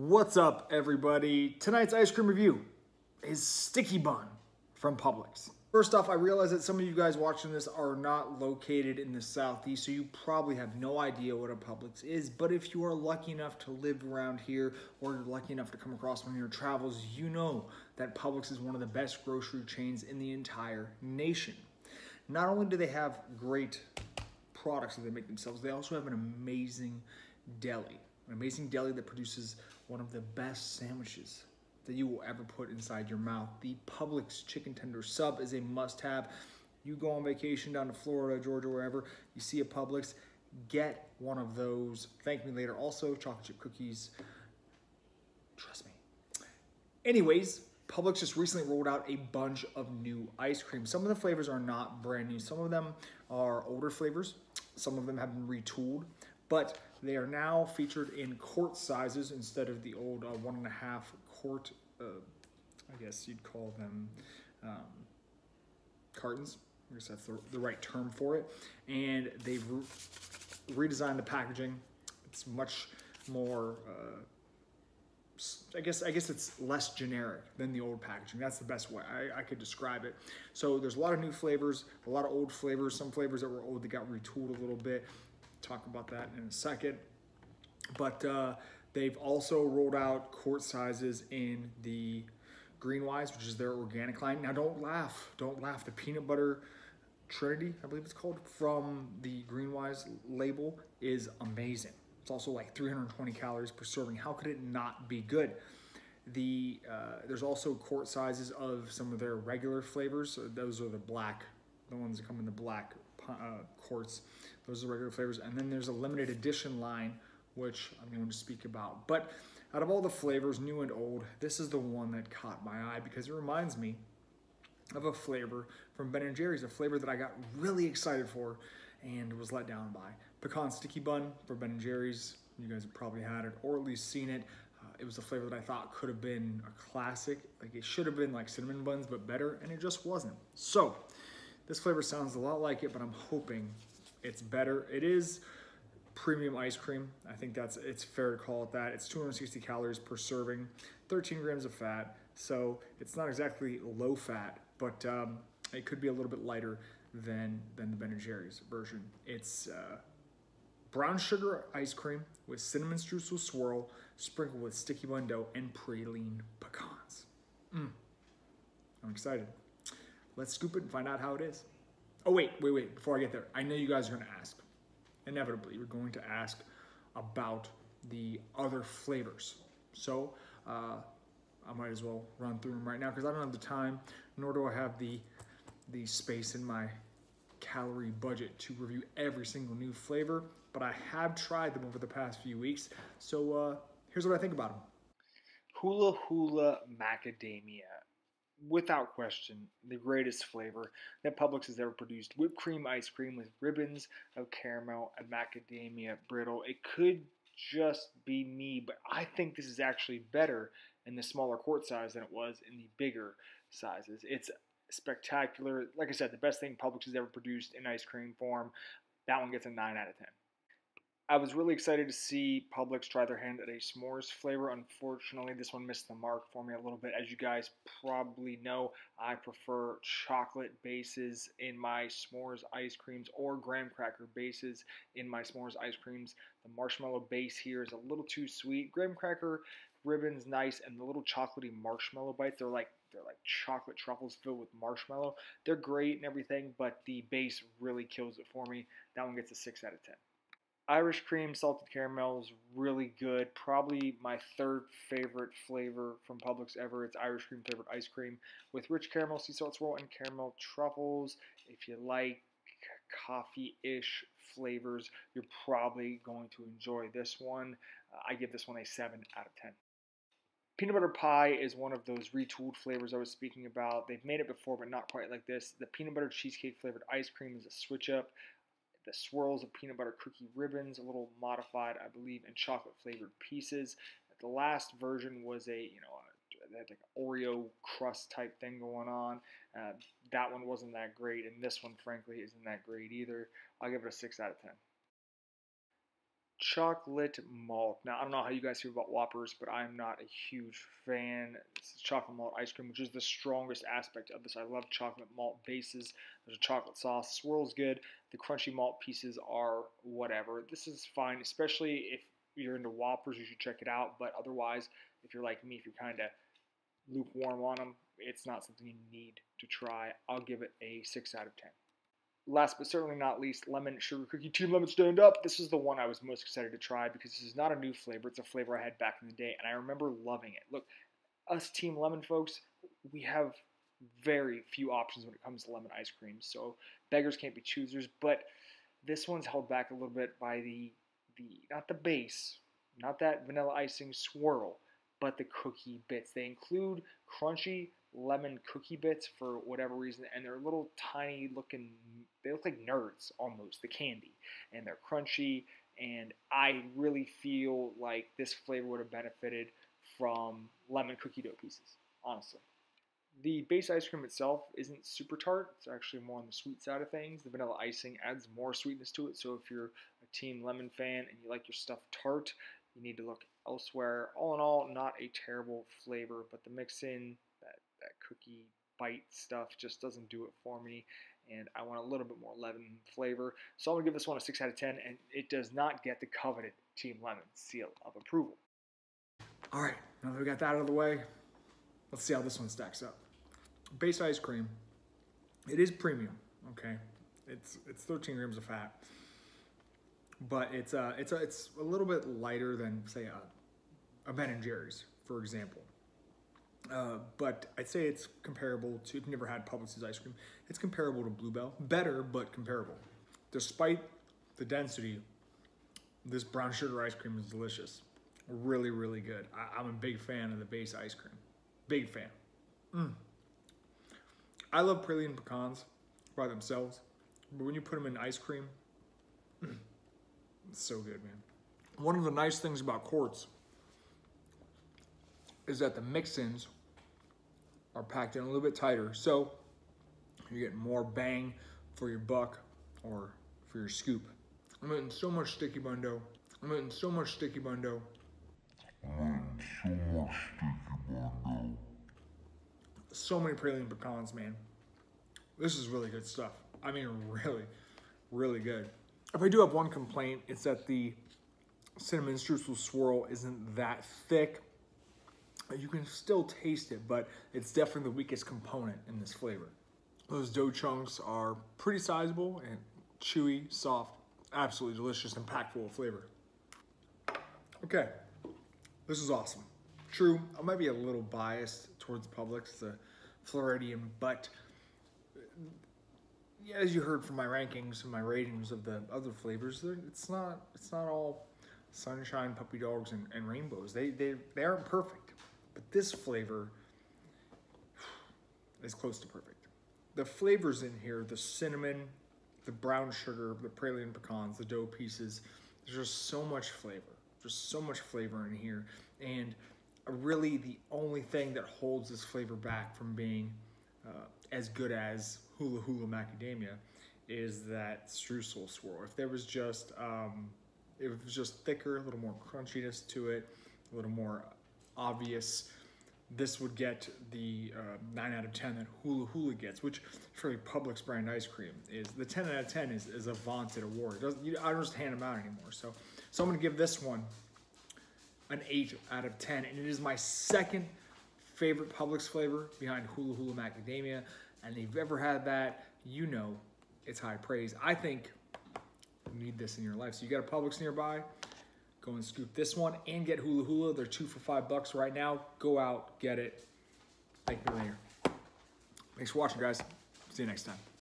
What's up, everybody? Tonight's ice cream review is Sticky Bun from Publix. First off, I realize that some of you guys watching this are not located in the Southeast, so you probably have no idea what a Publix is. But if you are lucky enough to live around here, or you're lucky enough to come across one in your travels, you know that Publix is one of the best grocery chains in the entire nation. Not only do they have great products that they make themselves, they also have an amazing deli. An amazing deli that produces one of the best sandwiches that you will ever put inside your mouth. The Publix chicken tender sub is a must-have. You go on vacation down to Florida, Georgia, wherever, you see a Publix, get one of those. Thank me later. Also, chocolate chip cookies. Trust me. Anyways, Publix just recently rolled out a bunch of new ice cream. Some of the flavors are not brand new. Some of them are older flavors. Some of them have been retooled, but they are now featured in quart sizes instead of the old 1.5 quart, I guess you'd call them cartons. I guess that's the right term for it. And they've redesigned the packaging. It's much more, I guess it's less generic than the old packaging. That's the best way I could describe it. So there's a lot of new flavors, a lot of old flavors, some flavors that were old that got retooled a little bit. Talk about that in a second. But they've also rolled out quart sizes in the Green Wise, which is their organic line. Now don't laugh. The peanut butter Trinity, I believe it's called, from the Green Wise label is amazing. It's also like 320 calories per serving. How could it not be good? There's also quart sizes of some of their regular flavors. So those are the ones that come in the black quarts. Those are the regular flavors. And then there's a limited edition line, which I'm going to speak about. But out of all the flavors, new and old, this is the one that caught my eye because it reminds me of a flavor from Ben & Jerry's, a flavor that I got really excited for and was let down by. Pecan Sticky Bun for Ben & Jerry's. You guys have probably had it or at least seen it. It was a flavor that I thought could have been a classic. Like it should have been like cinnamon buns, but better, and it just wasn't. So this flavor sounds a lot like it, but I'm hoping it's better. It is premium ice cream. I think it's fair to call it that. It's 260 calories per serving, 13 grams of fat. So it's not exactly low fat, but it could be a little bit lighter than the Ben & Jerry's version. It's brown sugar ice cream with cinnamon streusel swirl, sprinkled with sticky bun dough and praline pecans. I'm excited. Let's scoop it and find out how it is. Oh, wait, before I get there, I know you guys are gonna ask. Inevitably, you're going to ask about the other flavors. So I might as well run through them right now because I don't have the time, nor do I have the space in my calorie budget to review every single new flavor, but I have tried them over the past few weeks. So here's what I think about them. Hula Hula Macadamia. Without question, the greatest flavor that Publix has ever produced. Whipped cream ice cream with ribbons of caramel and macadamia brittle. It could just be me, but I think this is actually better in the smaller quart size than it was in the bigger sizes. It's spectacular. Like I said, the best thing Publix has ever produced in ice cream form. That one gets a 9 out of 10. I was really excited to see Publix try their hand at a s'mores flavor. Unfortunately, this one missed the mark for me a little bit. As you guys probably know, I prefer chocolate bases in my s'mores ice creams or graham cracker bases in my s'mores ice creams. The marshmallow base here is a little too sweet. Graham cracker ribbon's nice, and the little chocolatey marshmallow bites, they're like chocolate truffles filled with marshmallow. They're great and everything, but the base really kills it for me. That one gets a 6 out of 10. Irish cream salted caramel is really good. Probably my third favorite flavor from Publix ever. It's Irish cream flavored ice cream with rich caramel, sea salt swirl, and caramel truffles. If you like coffee-ish flavors, you're probably going to enjoy this one. I give this one a 7 out of 10. Peanut butter pie is one of those retooled flavors I was speaking about. They've made it before, but not quite like this. The peanut butter cheesecake flavored ice cream is a switch up. The swirls of peanut butter cookie ribbons, a little modified, I believe, and chocolate flavored pieces. The last version was they had like an Oreo crust type thing going on. That one wasn't that great, and this one, frankly, isn't that great either. I'll give it a 6 out of 10. chocolate malt. Now, I don't know how you guys feel about Whoppers, but I'm not a huge fan. This is chocolate malt ice cream, which is the strongest aspect of this. I love chocolate malt bases. There's a chocolate sauce. Swirl's good. The crunchy malt pieces are whatever. This is fine, especially if you're into Whoppers, you should check it out. But otherwise, if you're like me, if you're kind of lukewarm on them, it's not something you need to try. I'll give it a 6 out of 10. Last but certainly not least, lemon sugar cookie. Team Lemon, stand up. This is the one I was most excited to try because this is not a new flavor. It's a flavor I had back in the day, and I remember loving it. Look, us Team Lemon folks, we have very few options when it comes to lemon ice cream, so beggars can't be choosers, but this one's held back a little bit by the not the base, not that vanilla icing swirl, but the cookie bits. They include crunchy lemon cookie bits for whatever reason, and they're little tiny looking, they look like nerds almost, the candy, and they're crunchy, and I really feel like this flavor would have benefited from lemon cookie dough pieces, honestly. The base ice cream itself isn't super tart. It's actually more on the sweet side of things. The vanilla icing adds more sweetness to it, so if you're a Team Lemon fan and you like your stuff tart, you need to look elsewhere. All in all, not a terrible flavor, but the mix-in, that cookie bite stuff just doesn't do it for me, and I want a little bit more lemon flavor. So I'm going to give this one a 6 out of 10, and it does not get the coveted Team Lemon seal of approval. All right, now that we got that out of the way, let's see how this one stacks up. Base ice cream, it is premium, okay? It's 13 grams of fat, but it's a little bit lighter than, say, a Ben & Jerry's, for example. But I'd say it's comparable to, if you've never had Publix's ice cream, it's comparable to Bluebell. Better, but comparable. Despite the density, this brown sugar ice cream is delicious. Really, really good. I'm a big fan of the base ice cream. Big fan. I love praline pecans by themselves, but when you put them in ice cream, it's so good, man. One of the nice things about quarts is that the mix-ins are packed in a little bit tighter, so you're getting more bang for your buck or for your scoop. I'm eating so much sticky bun dough. So many praline pecans, man. This is really good stuff. I mean, really, really good. If I do have one complaint, it's that the cinnamon streusel swirl isn't that thick. You can still taste it, but it's definitely the weakest component in this flavor. Those dough chunks are pretty sizable and chewy, soft, absolutely delicious, and packed full of flavor. Okay, this is awesome. True, I might be a little biased towards Publix, the Floridian, but as you heard from my rankings and my ratings of the other flavors, it's not all sunshine, puppy dogs, and rainbows. They aren't perfect, but this flavor is close to perfect. The flavors in here, the cinnamon, the brown sugar, the praline pecans, the dough pieces, there's just so much flavor. Just so much flavor in here, and really the only thing that holds this flavor back from being as good as Hula Hula Macadamia is that streusel swirl. If there was just, it was just thicker, a little more crunchiness to it, a little more obvious, this would get the 9 out of 10 that Hula Hula gets, which for a Publix brand ice cream is, the 10 out of 10 is a vaunted award. I don't just hand them out anymore. So I'm gonna give this one an 8 out of 10, and it is my second favorite Publix flavor behind Hula Hula Macadamia. And if you've ever had that, you know it's high praise. I think you need this in your life. So you got a Publix nearby, go and scoop this one and get Hula Hula. They're 2 for $5 right now. Go out, get it. Thank me later. Thanks for watching, guys. See you next time.